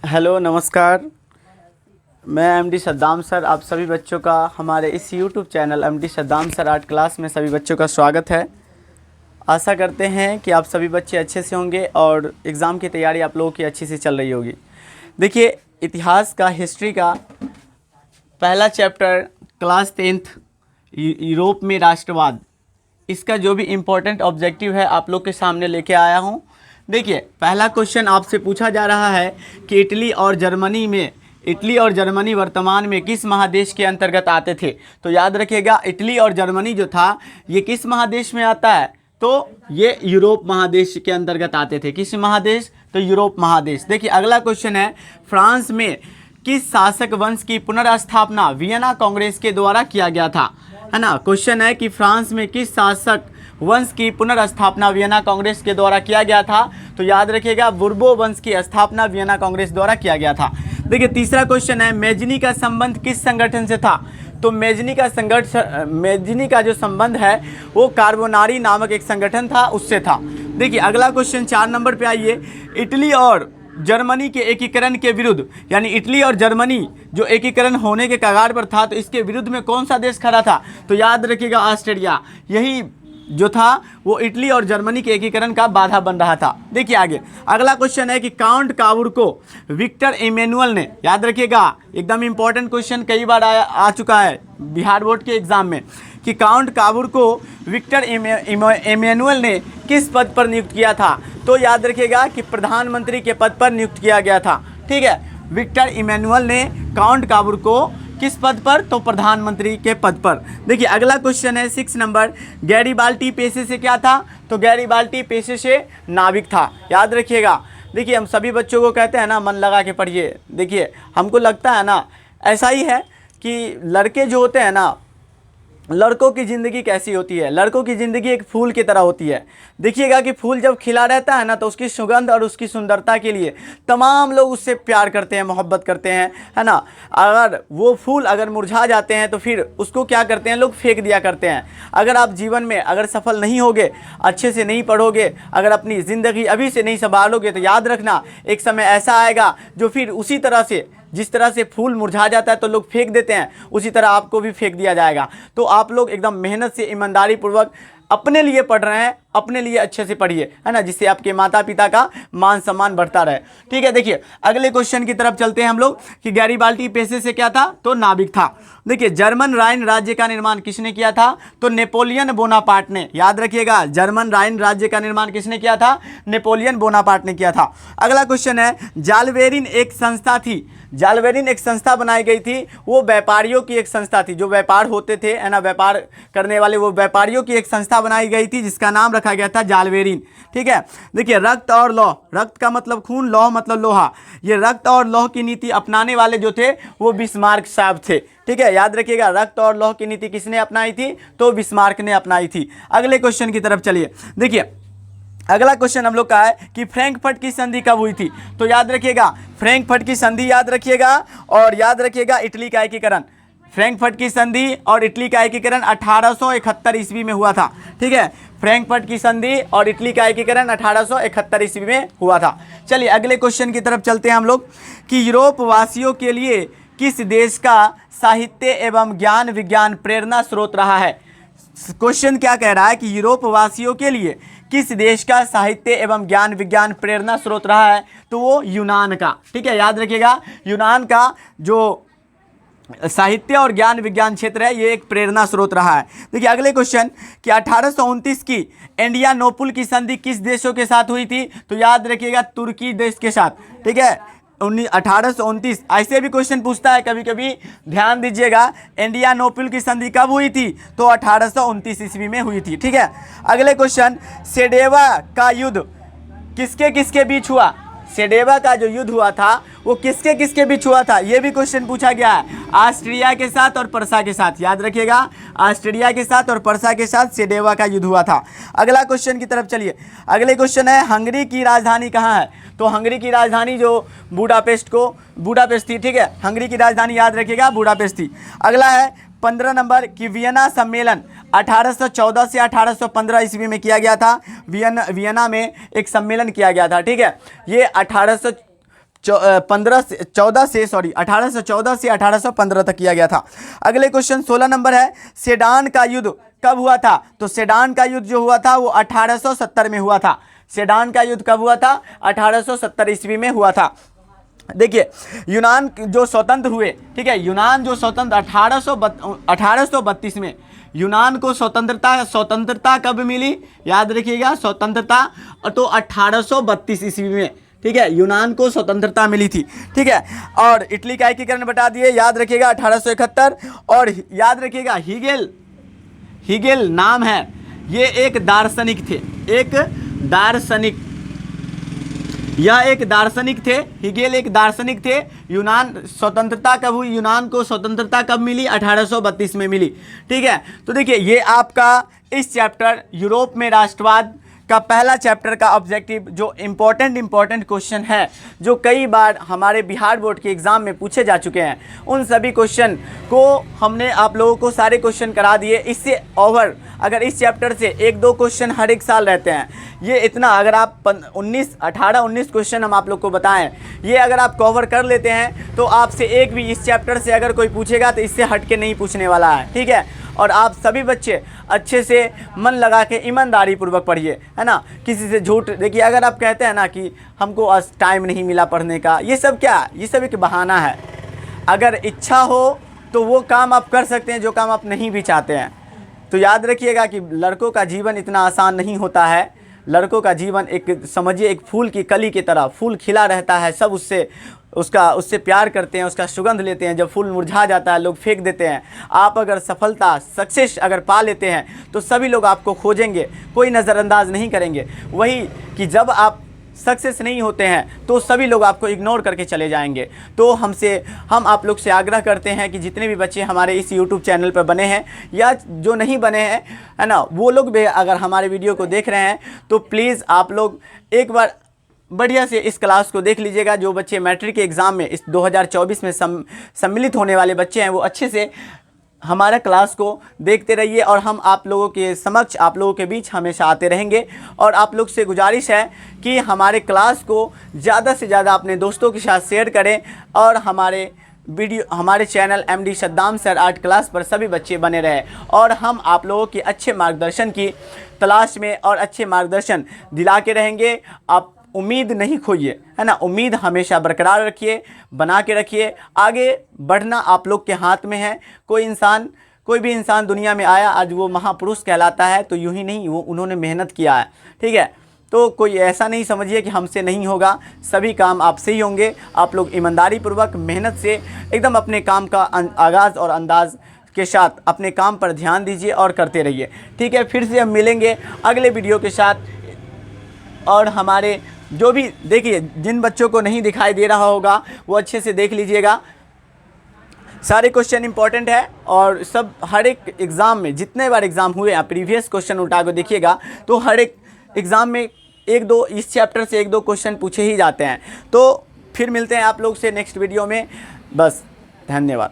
Hello नमस्कार। मैं MD Saddam sir, आप सभी बच्चों का हमारे इस YouTube channel MD Saddam sir art class में सभी बच्चों का स्वागत है। आशा करते हैं कि आप सभी बच्चे अच्छे से होंगे और एग्ज़ाम की तैयारी आप लोगों की अच्छी से चल रही होगी। देखिए, इतिहास का, हिस्ट्री का पहला चैप्टर क्लास 10th यूरोप में राष्ट्रवाद, इसका जो भी इम्पोर्टेंट ऑब्जेक्टिव है आप लोग के सामने लेके आया हूँ। देखिए, पहला क्वेश्चन आपसे पूछा जा रहा है कि इटली और जर्मनी वर्तमान में किस महादेश के अंतर्गत आते थे। तो याद रखिएगा, इटली और जर्मनी जो था ये किस महादेश में आता है, तो ये यूरोप महादेश के अंतर्गत आते थे। किस महादेश? तो यूरोप महादेश। देखिए, अगला क्वेश्चन है, फ्रांस में किस शासक वंश की पुनर्स्थापना वियना कांग्रेस के द्वारा किया गया था, है ना। क्वेश्चन है कि फ्रांस में किस शासक वंश की पुनर्स्थापना वियना कांग्रेस के द्वारा किया गया था। तो याद रखिएगा, बुर्बो वंश की स्थापना वियना कांग्रेस द्वारा किया गया था। देखिए, तीसरा क्वेश्चन है, मेजनी का संबंध किस संगठन से था। तो मेजनी का जो संबंध है वो कार्बोनारी नामक एक संगठन था, उससे था। देखिए, अगला क्वेश्चन 4 नंबर पे आइए, इटली और जर्मनी के एकीकरण के विरुद्ध, यानी इटली और जर्मनी जो एकीकरण होने के कगार पर था, तो इसके विरुद्ध में कौन सा देश खड़ा था। तो याद रखिएगा, ऑस्ट्रिया। यही जो था वो इटली और जर्मनी के एकीकरण का बाधा बन रहा था। देखिए आगे, अगला क्वेश्चन है कि काउंट काबूर को विक्टर इमैनुअल ने, याद रखिएगा एकदम इंपॉर्टेंट क्वेश्चन, कई बार आ चुका है बिहार बोर्ड के एग्जाम में, कि काउंट काबूर को विक्टर इमैनुअल ने किस पद पर नियुक्त किया था। तो याद रखिएगा कि प्रधानमंत्री के पद पर नियुक्त किया गया था। ठीक है, विक्टर इमैनुअल ने काउंट काबूर को किस पद पर, तो प्रधानमंत्री के पद पर। देखिए, अगला क्वेश्चन है 6 नंबर, गैरीबाल्टी पेशे से क्या था। तो गैरीबाल्टी पेशे से नाविक था। याद रखिएगा। देखिए, हम सभी बच्चों को कहते हैं ना, मन लगा के पढ़िए। देखिए, हमको लगता है ना, ऐसा ही है कि लड़के जो होते हैं ना, लड़कों की ज़िंदगी कैसी होती है। लड़कों की ज़िंदगी एक फूल की तरह होती है। देखिएगा कि फूल जब खिला रहता है ना, तो उसकी सुगंध और उसकी सुंदरता के लिए तमाम लोग उससे प्यार करते हैं, मोहब्बत करते हैं, है ना। अगर वो फूल अगर मुरझा जाते हैं तो फिर उसको क्या करते हैं, लोग फेंक दिया करते हैं। अगर आप जीवन में अगर सफल नहीं होगे, अच्छे से नहीं पढ़ोगे, अगर अपनी ज़िंदगी अभी से नहीं संभालोगे, तो याद रखना एक समय ऐसा आएगा जो फिर उसी तरह से, जिस तरह से फूल मुरझा जाता है तो लोग फेंक देते हैं, उसी तरह आपको भी फेंक दिया जाएगा। तो आप लोग एकदम मेहनत से, ईमानदारी पूर्वक अपने लिए पढ़ रहे हैं, अपने लिए अच्छे से पढ़िए, है ना, जिससे आपके माता पिता का मान सम्मान बढ़ता रहे। ठीक है, देखिए अगले क्वेश्चन की तरफ चलते हैं हम लोग, कि गैरीबाल्टी पेशे से क्या था, तो नाविक था। देखिए, जर्मन राइन राज्य का निर्माण किसने किया था, तो नेपोलियन बोनापार्ट ने। याद रखिएगा, जर्मन राइन राज्य का निर्माण किसने किया था, नेपोलियन बोनापार्ट ने किया था। अगला क्वेश्चन है, जालवेरिन एक संस्था थी। जालवेरिन एक संस्था बनाई गई थी, वो व्यापारियों की एक संस्था थी, जो व्यापार होते थे, है ना, व्यापार करने वाले, वो व्यापारियों की एक संस्था बनाई गई थी, जिसका नाम रखा गया था जालवेरिन। ठीक है, देखिए, रक्त और लौह, रक्त का मतलब खून, लौह मतलब लोहा, ये रक्त और लौह की नीति अपनाने वाले जो थे वो बिस्मार्क साहब थे। ठीक है, याद रखिएगा, रक्त और लौह की नीति किसने अपनाई थी, तो बिस्मार्क ने अपनाई थी। अगले क्वेश्चन की तरफ चलिए। देखिए, अगला क्वेश्चन हम लोग का है कि फ्रैंकफर्ट की संधि कब हुई थी। तो याद रखिएगा, फ्रैंकफर्ट की संधि याद रखिएगा, और याद रखिएगा इटली का एकीकरण। फ्रैंकफर्ट की संधि और इटली का एकीकरण 1871 ईस्वी में हुआ था। ठीक है, फ्रैंकफर्ट की संधि और इटली का एकीकरण 1871 ईस्वी में हुआ था। चलिए अगले क्वेश्चन की तरफ चलते हैं हम लोग, कि यूरोप वासियों के लिए किस देश का साहित्य एवं ज्ञान विज्ञान प्रेरणा स्रोत रहा है। क्वेश्चन क्या कह रहा है कि यूरोप वासियों के लिए किस देश का साहित्य एवं ज्ञान विज्ञान प्रेरणा स्रोत रहा है, तो वो यूनान का। ठीक है, याद रखिएगा, यूनान का जो साहित्य और ज्ञान विज्ञान क्षेत्र है, ये एक प्रेरणा स्रोत रहा है। देखिए अगले क्वेश्चन, कि 1829 की इंडियानोपुल की संधि किस देशों के साथ हुई थी। तो याद रखिएगा, तुर्की देश के साथ। ठीक है, 1829। ऐसे भी क्वेश्चन पूछता है कभी कभी, ध्यान दीजिएगा, इंडियानोपुल की संधि कब हुई थी, तो 1829 ईस्वी में हुई थी। ठीक है, अगले क्वेश्चन, सेडेवा का युद्ध किसके किसके बीच हुआ। सेडेवा का जो युद्ध हुआ था वो किसके किसके बीच हुआ था, ये भी क्वेश्चन पूछा गया है। ऑस्ट्रिया के साथ और पर्सा के साथ। याद रखिएगा, ऑस्ट्रिया के साथ और पर्सा के साथ सेडेवा का युद्ध हुआ था। अगला क्वेश्चन की तरफ चलिए। अगले क्वेश्चन है, हंगरी की राजधानी कहाँ है। तो हंगरी की राजधानी जो बुडापेस्ट थी। ठीक है, हंगरी की राजधानी याद रखिएगा बुडापेस्ट थी। अगला है 15 नंबर, कि वियना सम्मेलन 1814 से 1815 ईस्वी में किया गया था। वियना में एक सम्मेलन किया गया था। ठीक है, ये 1814 से 1815 तक किया गया था। अगले क्वेश्चन 16 नंबर है, सेडान का युद्ध कब हुआ था? तो सेडान का युद्ध जो हुआ था वो 1870 में हुआ था। सेडान का युद्ध कब हुआ था? 1870 ईस्वी में हुआ था। देखिए यूनान जो स्वतंत्र हुए, ठीक है, यूनान जो स्वतंत्र 1832 में यूनान को स्वतंत्रता कब मिली? याद रखिएगा, स्वतंत्रता तो 1832 ईस्वी में, ठीक है, यूनान को स्वतंत्रता मिली थी, ठीक है। और इटली का एकीकरण बता दिए, याद रखिएगा 1871। और याद रखिएगा हीगेल नाम है, ये एक दार्शनिक थे, यह एक दार्शनिक थे। हीगेल एक दार्शनिक थे। यूनान स्वतंत्रता कब हुई? यूनान को स्वतंत्रता कब मिली? 1832 में मिली, ठीक है। तो देखिए ये आपका इस चैप्टर यूरोप में राष्ट्रवाद का पहला चैप्टर का ऑब्जेक्टिव जो इम्पोर्टेंट क्वेश्चन है, जो कई बार हमारे बिहार बोर्ड के एग्ज़ाम में पूछे जा चुके हैं, उन सभी क्वेश्चन को हमने आप लोगों को सारे क्वेश्चन करा दिए। इससे ओवर अगर इस चैप्टर से 1-2 क्वेश्चन हर एक साल रहते हैं, ये इतना अगर आप 18-19 क्वेश्चन हम आप लोग को बताएं, ये अगर आप कवर कर लेते हैं तो आपसे एक भी इस चैप्टर से अगर कोई पूछेगा तो इससे हट के नहीं पूछने वाला है, ठीक है। और आप सभी बच्चे अच्छे से मन लगा के ईमानदारी पूर्वक पढ़िए, है ना। किसी से झूठ, देखिए अगर आप कहते हैं ना कि हमको आज टाइम नहीं मिला पढ़ने का, ये सब क्या, ये सब एक बहाना है। अगर इच्छा हो तो वो काम आप कर सकते हैं जो काम आप नहीं भी चाहते हैं। तो याद रखिएगा कि लड़कों का जीवन इतना आसान नहीं होता है। लड़कों का जीवन एक समझिए एक फूल की कली की तरह, फूल खिला रहता है, सब उससे प्यार करते हैं, उसका सुगंध लेते हैं। जब फूल मुरझा जाता है लोग फेंक देते हैं। आप अगर सक्सेस अगर पा लेते हैं तो सभी लोग आपको खोजेंगे, कोई नज़रअंदाज नहीं करेंगे। वही कि जब आप सक्सेस नहीं होते हैं तो सभी लोग आपको इग्नोर करके चले जाएंगे। तो हम आप लोग से आग्रह करते हैं कि जितने भी बच्चे हमारे इस यूट्यूब चैनल पर बने हैं या जो नहीं बने हैं, है ना, वो लोग भी अगर हमारे वीडियो को देख रहे हैं तो प्लीज़ आप लोग एक बार बढ़िया से इस क्लास को देख लीजिएगा। जो बच्चे मैट्रिक के एग्ज़ाम में इस 2024 में सम्मिलित होने वाले बच्चे हैं वो अच्छे से हमारा क्लास को देखते रहिए और हम आप लोगों के समक्ष, आप लोगों के बीच हमेशा आते रहेंगे। और आप लोग से गुजारिश है कि हमारे क्लास को ज़्यादा से ज़्यादा अपने दोस्तों के साथ शेयर करें और हमारे channel MD Saddam sir art class पर सभी बच्चे बने रहे। और हम आप लोगों के अच्छे मार्गदर्शन की तलाश में और अच्छे मार्गदर्शन दिला के रहेंगे। आप उम्मीद नहीं खोइए, है ना, उम्मीद हमेशा बरकरार रखिए, बना के रखिए। आगे बढ़ना आप लोग के हाथ में है। कोई भी इंसान दुनिया में आया आज वो महापुरुष कहलाता है तो यूं ही नहीं, वो उन्होंने मेहनत किया है, ठीक है। तो कोई ऐसा नहीं समझिए कि हमसे नहीं होगा, सभी काम आपसे ही होंगे। आप लोग ईमानदारी पूर्वक मेहनत से एकदम अपने काम का आगाज़ और अंदाज़ के साथ अपने काम पर ध्यान दीजिए और करते रहिए, ठीक है। फिर से हम मिलेंगे अगले वीडियो के साथ। और हमारे जो भी, देखिए जिन बच्चों को नहीं दिखाई दे रहा होगा वो अच्छे से देख लीजिएगा। सारे क्वेश्चन इंपॉर्टेंट है और सब हर एक एग्ज़ाम में, जितने बार एग्ज़ाम हुए आप प्रीवियस क्वेश्चन उठा कर देखिएगा तो हर एक एग्ज़ाम में 1-2 इस चैप्टर से 1-2 क्वेश्चन पूछे ही जाते हैं। तो फिर मिलते हैं आप लोग से नेक्स्ट वीडियो में। बस धन्यवाद।